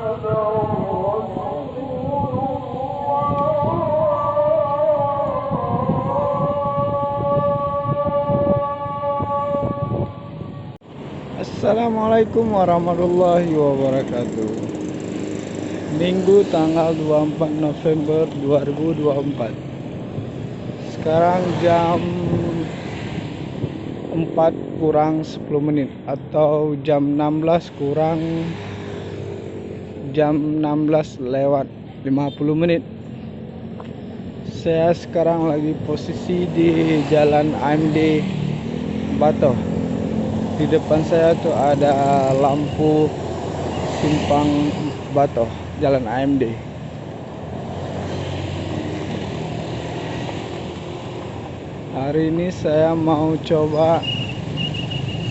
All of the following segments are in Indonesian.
Assalamualaikum warahmatullahi wabarakatuh. Minggu tanggal 24 November 2024. Sekarang jam 4 kurang 10 menit atau jam 16 kurang jam 16 lewat 50 menit. Saya sekarang lagi posisi di Jalan AMD Batoh. Di depan saya tuh ada lampu simpang Batoh, Jalan AMD. Hari ini saya mau coba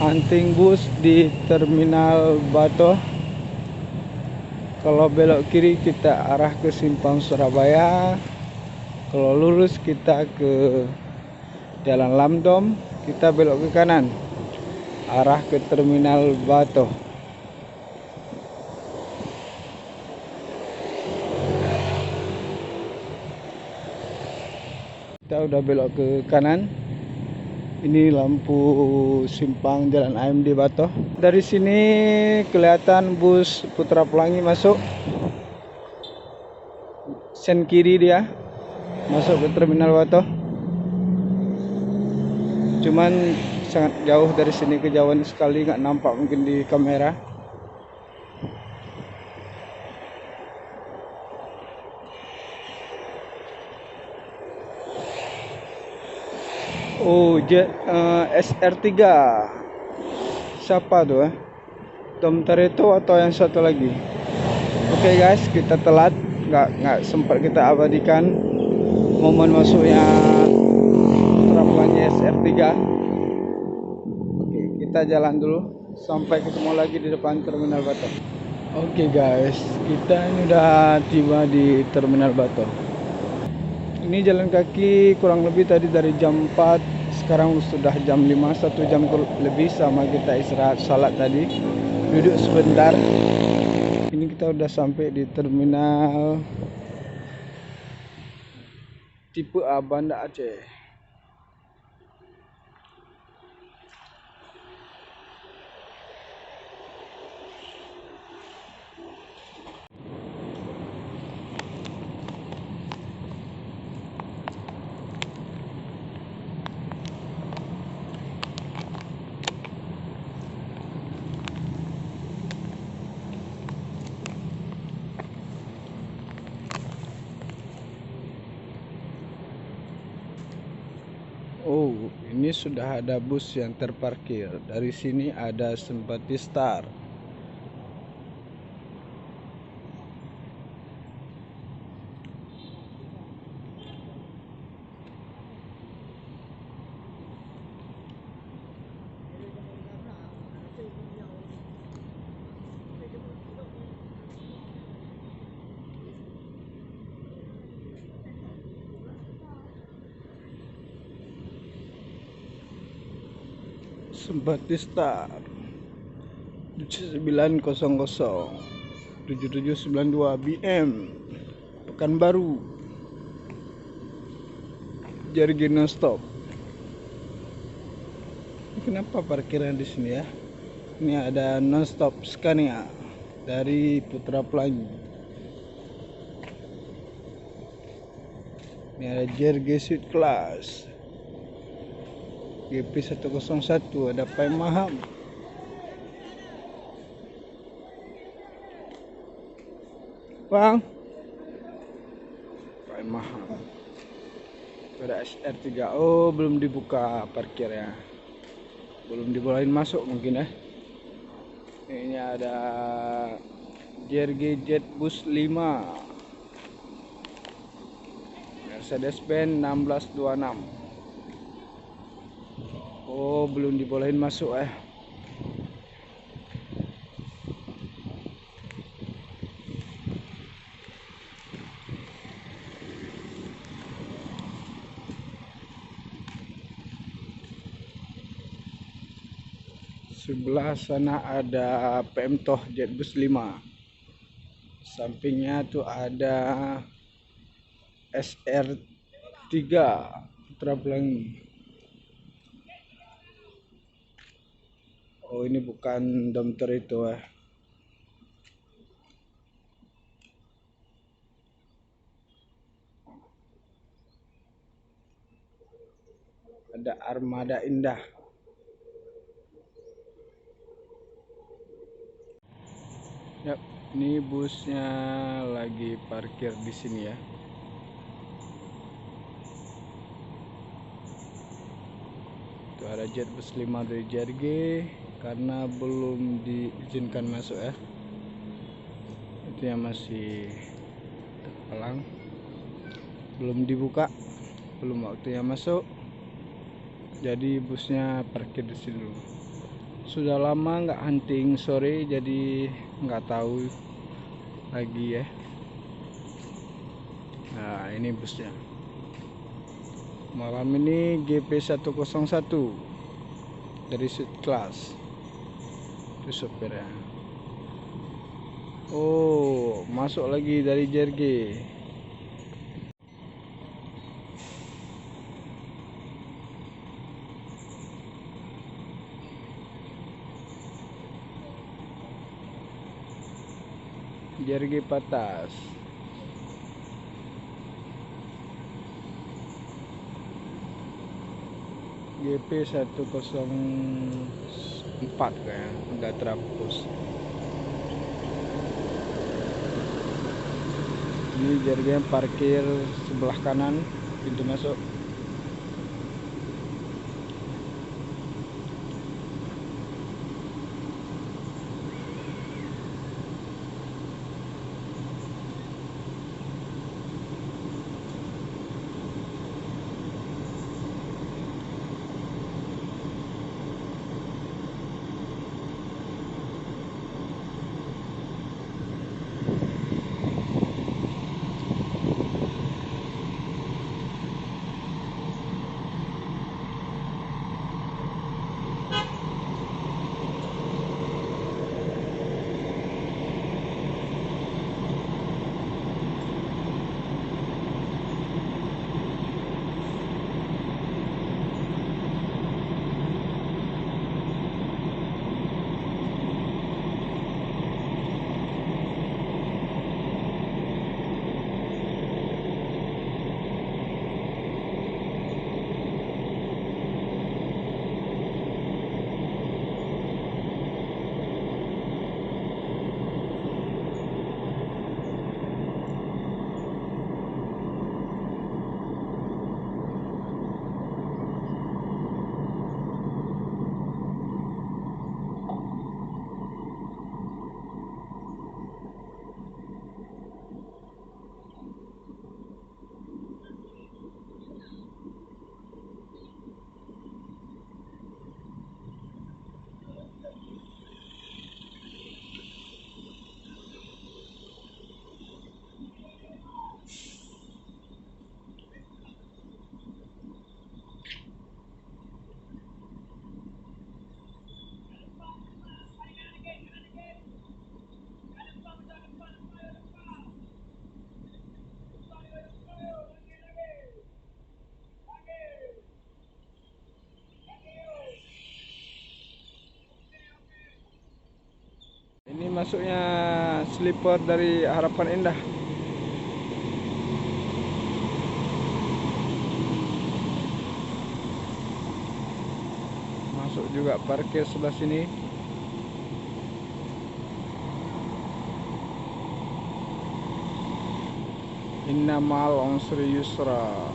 hunting bus di Terminal Batoh. Kalau belok kiri kita arah ke Simpang Surabaya. Kalau lurus kita ke Jalan Lamdom, kita belok ke kanan arah ke Terminal Batoh. Kita udah belok ke kanan. Ini lampu simpang Jalan AMD Batoh. Dari sini kelihatan bus Putra Pelangi masuk. Sen kiri dia masuk ke Terminal Batoh. Cuman sangat jauh dari sini, kejauhan sekali, nggak nampak mungkin di kamera. Oh, SR3. Siapa tuh? Tom Toretto atau yang satu lagi? Oke guys, kita telat, nggak sempat kita abadikan momen masuknya Putra Pelangi SR3. Oke, kita jalan dulu sampai ketemu lagi di depan Terminal Batoh. Oke guys, kita ini udah tiba di Terminal Batoh. Ini jalan kaki kurang lebih tadi dari jam 4, sekarang sudah jam 5, 1 jam lebih sama kita istirahat salat tadi. Duduk sebentar. Ini kita udah sampai di terminal tipe A Banda Aceh. Oh, ini sudah ada bus yang terparkir. Dari sini ada Simpati Star. Simpati Star 900 7792 BM Pekanbaru. Jargi non-stop. Kenapa parkiran di sini ya? Ini ada non-stop Scania dari Putra Pelangi. Ini ada Jargi Suite Class GP101, ada Pai Maham. Bang, Pai Maham. Ada SR3. Oh, belum dibuka parkirnya. Belum dibolehin masuk mungkin ya. Ini ada JRG Jet Bus 5 Mercedes-Benz 1626. Oh, belum dibolehin masuk . 11 sana ada PM Toh Jet Bus 5. Sampingnya tuh ada SR3 Putra Pelangi. Oh, ini bukan Domtor itu Ada Armada Indah. Yap, ini busnya lagi parkir di sini ya. Itu ada jet bus 5 dari JRG karena belum diizinkan masuk ya. Itu yang masih terpalang, belum dibuka, belum waktunya masuk. Jadi busnya parkir di sini dulu. Sudah lama nggak hunting sore, jadi nggak tahu lagi ya. Nah, ini busnya. Malam ini GP101 dari Suit Class. Itu sopirnya. Oh, masuk lagi dari JRG. JRG Patas. GP104 kayak udah terhapus. Ini JRG parkir sebelah kanan pintu masuk. Ini masuknya sleeper dari Harapan Indah. Masuk juga parkir sebelah sini. Innamal usri yusra.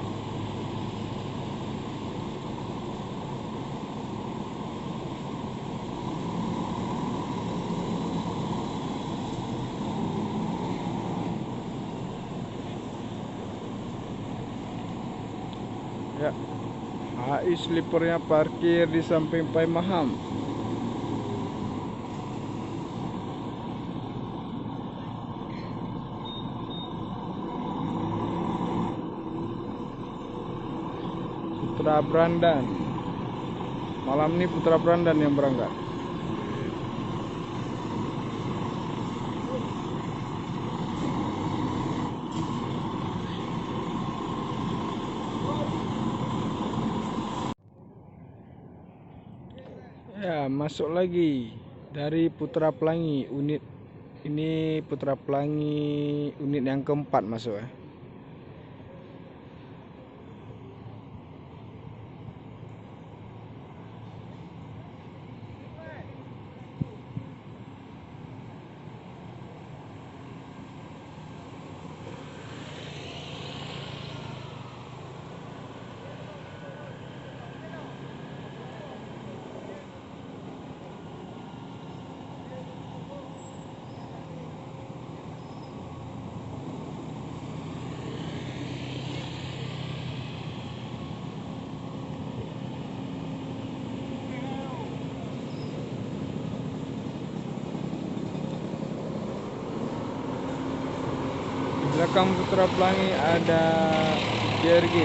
Ya, HI sleepernya parkir di samping Pai Maham. Putra Brandan. Malam ini Putra Brandan yang berangkat. Ya, masuk lagi dari Putra Pelangi unit ini, Putra Pelangi unit yang keempat masuk ya. Di belakang Putra Pelangi ada JRG.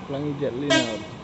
Pelangi Jetliner.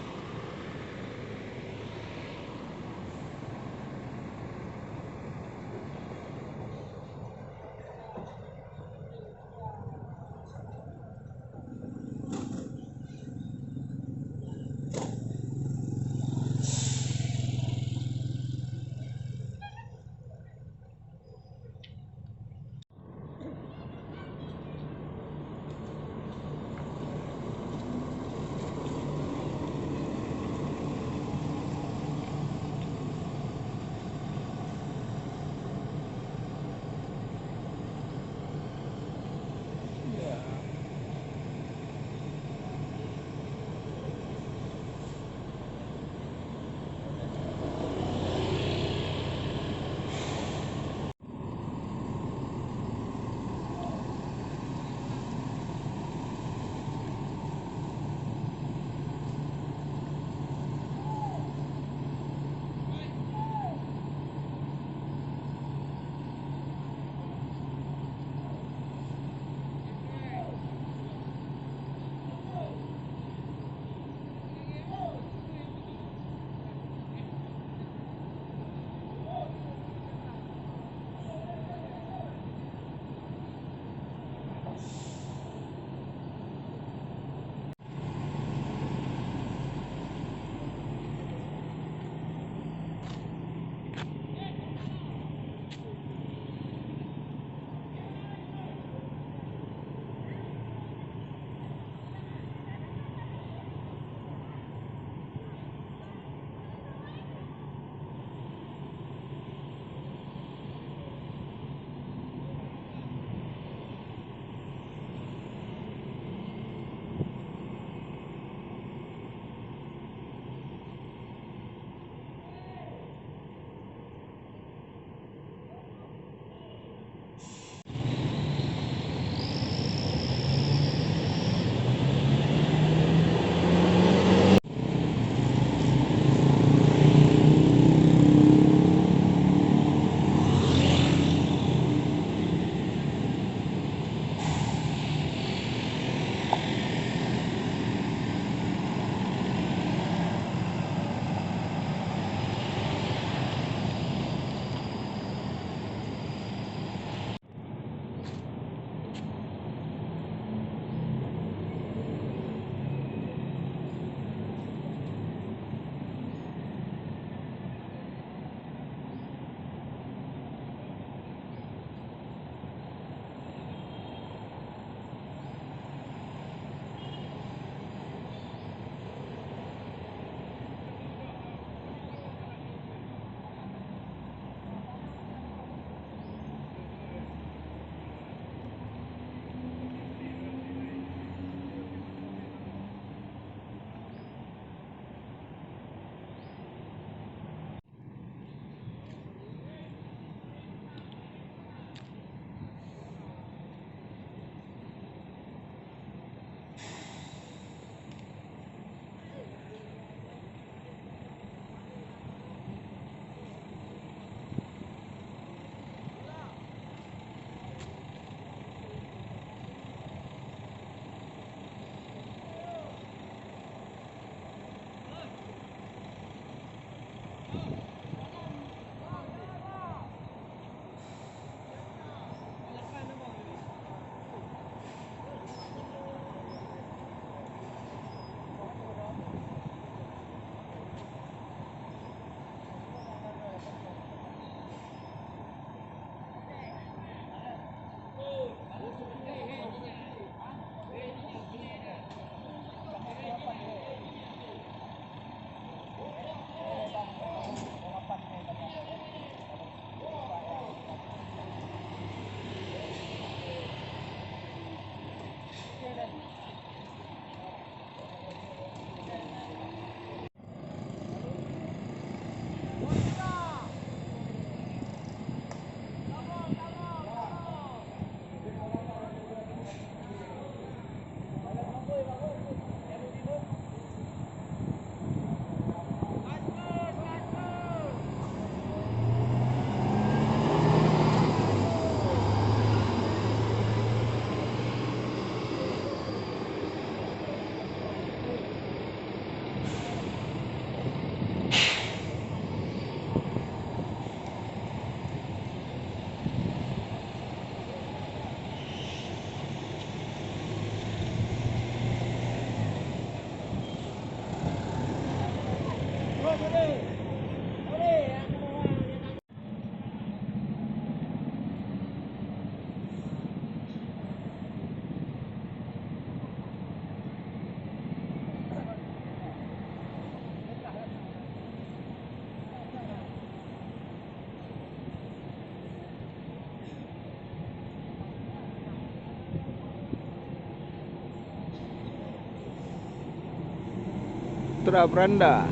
Truk beranda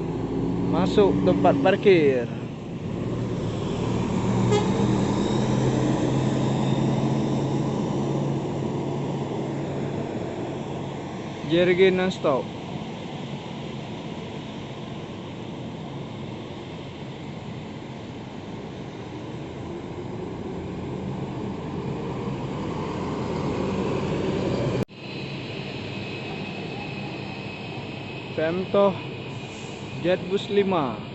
masuk tempat parkir. Jerry non-stop. Femto Jetbus 5.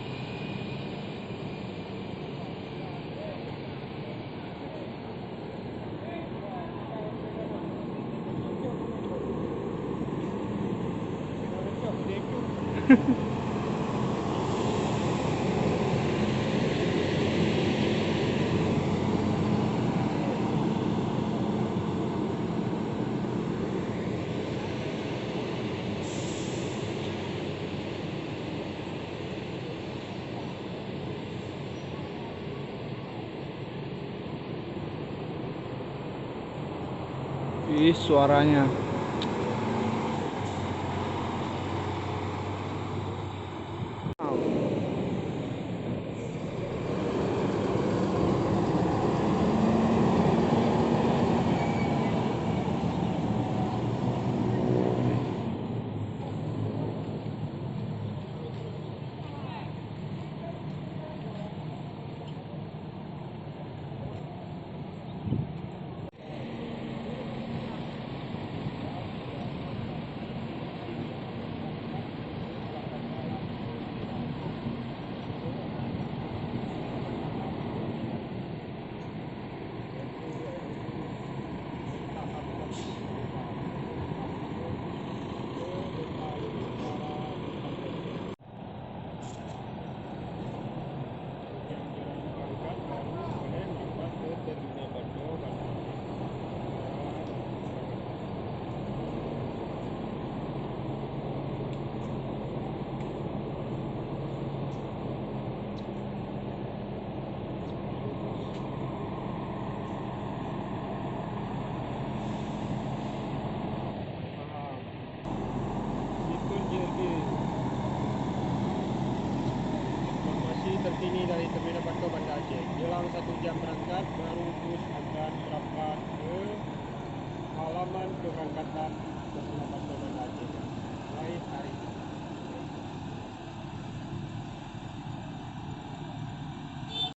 Ih, suaranya. Informasi terkini dari Terminal Batok Banda Aceh. Jelang 1 jam berangkat, baru bus akan merapat ke halaman keberangkatan Terminal Batok Banda Aceh. Mulai hari ini.